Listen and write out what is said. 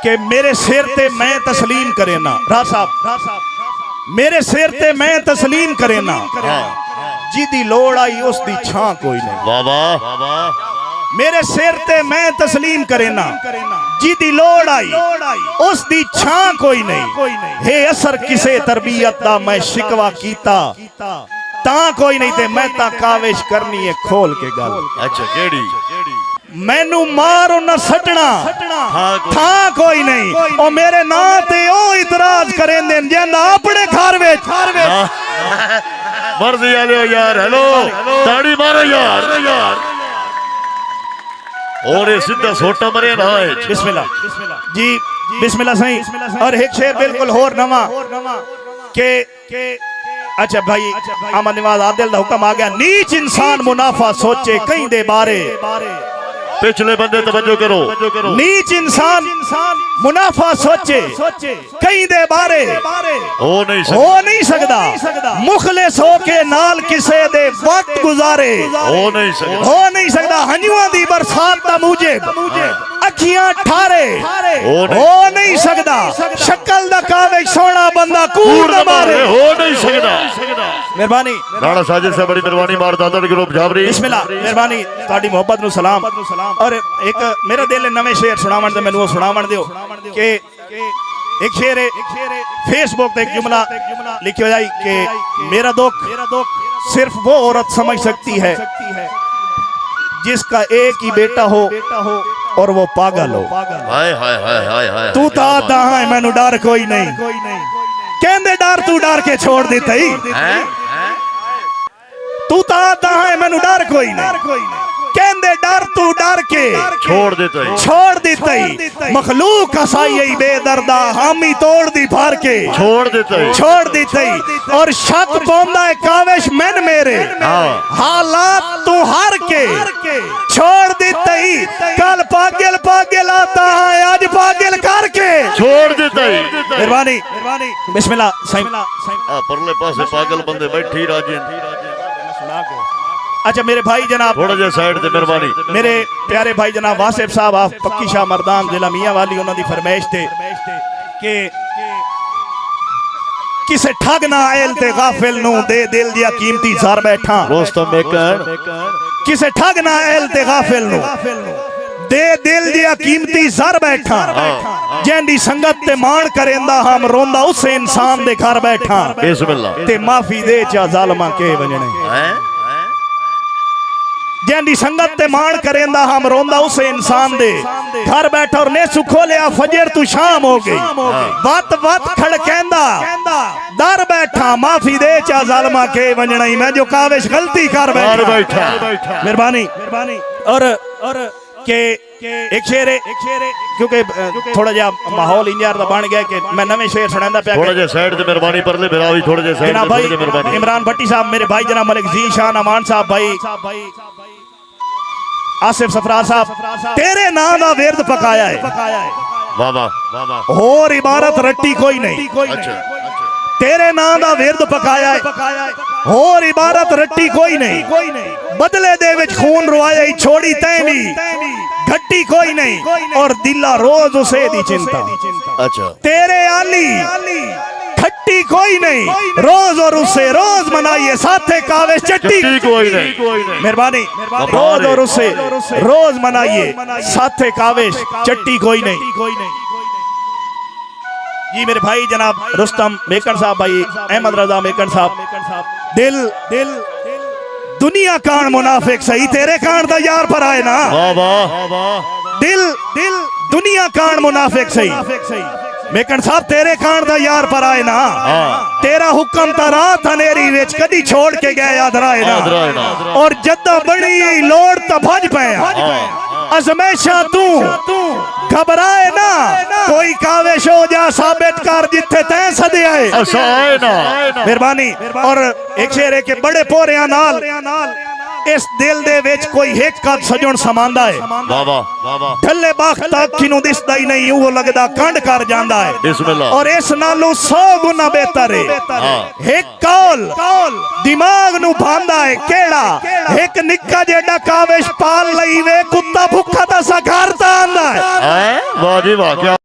कि मेरे सिर ते मैं तस्लीम करे ना। राज साहब मेरे सिर ते मैं तस्लीम करे ना, जिदी लोड़ आई उसदी छां कोई नहीं। वाह वाह। मेरे सिर ते मैं तस्लीम करे ना, जिदी लोड़ आई उसदी छां कोई नहीं। हे असर किसे तरबियत दा मैं शिकवा कीता, ता कोई नहीं ते मैं ता काविश करनी है खोल के गल। अच्छा केड़ी? मैनू मारो न सटना था कोई नहीं। और मेरे ना ते ओ इतराज करेंदे जिंदा अपने घर विच मर्जी आले हो यार। हेलो ताड़ी मारो यार। और ये सीधा सोटा मरे ना है। बिस्मिल्लाह जी, बिस्मिल्लाह सही। और एक शेर बिल्कुल होर नवा के अच्छा भाई अहमद नवाज आदिल दा हुक्म आ गया, नीच इंसान मुनाफा सोचे कहीं दे बारे। पिछले बंदे तवज्जो करो। नीच इंसान मुनाफा सोचे कहीं दे बारे हो नहीं सकता। मुखलिस हो के नाल किसे दे वक्त गुजारे हो नहीं सकता। हंजुआं दी बरसात दा मुझे अखियां ठारे हो नहीं सकता। शक्ल दा काविश सोना बंदा कूड़ न मारे हो नहीं सकता। मेहरबानी राणा साजिद से बड़ी मेहरबानी मार दादा ग्रुप जाबरी। बिस्मिल्लाह मेहरबानी ताड़ी मोहब्बत नु सलाम। और एक मेरा दिल नवे शेर सुनावन ते मैनू वो सुनावन दियो कि एक शेर है फेसबुक पे एक जुमला लिखियो जाए कि मेरा दुख सिर्फ वो औरत समझ सकती है जिसका एक ही बेटा हो और वो पागल हो। हाय तू ता है मैनू डर कोई नहीं। कहंदे डर तू डर के छोड़ देता ही। तू ता है मैनू डर कोई नहीं। कहंदे डर तू डर के छोड़ देता ही। मखलूक हसाई बेदर्दा हामी तोड़ दी फार के छोड़ देता ही। और शक पौंदा है काविश मैन मेरे हालात तू हार के छोड़ देता ही। कल पागल आता है आज पागल करके छोड़ देता ही। मेहरबानी बिस्मिल्लाह सही। परले पासे पागल बंदे बैठी राजी। अच्छा मेरे भाई जनाब थोड़ा जा साइड ते मेहरबानी। मेरे प्यारे भाई जनाब वासिफ साहब आप पक्की शाह मर्दान जिला मियां वाली उन्होंने फरमाइश थे कि किसे ठग ना आयल ते गाफिल नू दे दिल दिया कीमती ज़र बैठा। किसे ठग ना आयल ते गाफिल नू दे दिल दिया कीमती ज़र बैठा। जेंदी संगत ते मान करेंदा हम रोंदा उस इंसान दे घर बैठा। बिस्मिल्लाह ते माफी दे चा जालमा के वजने। जेंदी संगत ते मान करेंदा हम रोंदा उस इंसान दे घर बैठा। और ने सुखो लिया फजर तू शाम हो गई वत खड़केंदा दर बैठा। माफी दे चा जालमा के वंजना ही मैं जो काविश गलती कर बैठा। मेहरबानी और के एक शेर है क्योंकि थोड़ा जा माहौल इंजार दा बन गया कि मैं नवे शेर सुनांदा पिया। थोड़ा जा साइड ते मेहरबानी परले बिरावी थोड़ा जा साइड ते थोड़ा जा मेहरबानी। इमरान भट्टी साहब मेरे भाई जनाब मलिक जी शाह अमान साहब भाई आसिफ सफरार साहब तेरे नाम दा विरद पकाया है। वाह वाह। और इबारत रट्टी कोई नहीं। तेरे नाम दा विरद पकाया है और इबारत रट्टी कोई नहीं। बदले दे विच खून रुआया छोड़ी तैनी घट्टी कोई नहीं। और दिला रोज उसे दी चिंता। अच्छा तेरे आली खट्टी कोई नहीं। रोज और उससे रोज मनाइए साथे काविश चट्टी कोई नहीं। मेहरबानी रोज और उससे रोज मनाइए साथे काविश चट्टी कोई नहीं। जी मेरे भाई जनाब रुस्तम मेकन साहब भाई अहमद रजा मेकन साहब दिल दुनिया कान मुनाफिक सही तेरे कान दा यार पर आए ना। दिल दुनिया कान मुनाफिक सही मेकन साहब तेरे कान दा यार पर आए ना। तेरा हुक्म ता रात हनेरी विच कदी छोड़ के गए याद राए ना। और जद्दा बड़ी लोड़ ता भज पे अजमेशा तू घबराए ना। कोई काविश हो जा साबित कर जिथे तैं सदे आए। मेहरबानी और एक शेर है कि बड़े पोरिया नाल इस दिल दे विच कोई एक कद सजण समांदा है। ढले बख्त अखी नूं दिसदा ही नहीं वो लगदा कंड कर जांदा है। और इस नालों 100 गुना बेहतर है एक कौल दिमाग नूं भांदा है केड़ा। एक निक्का जेड़ा काविश पाल लई वे कुत्ता भुखा दा सा घर ता आंदा है। वाह जी वाह।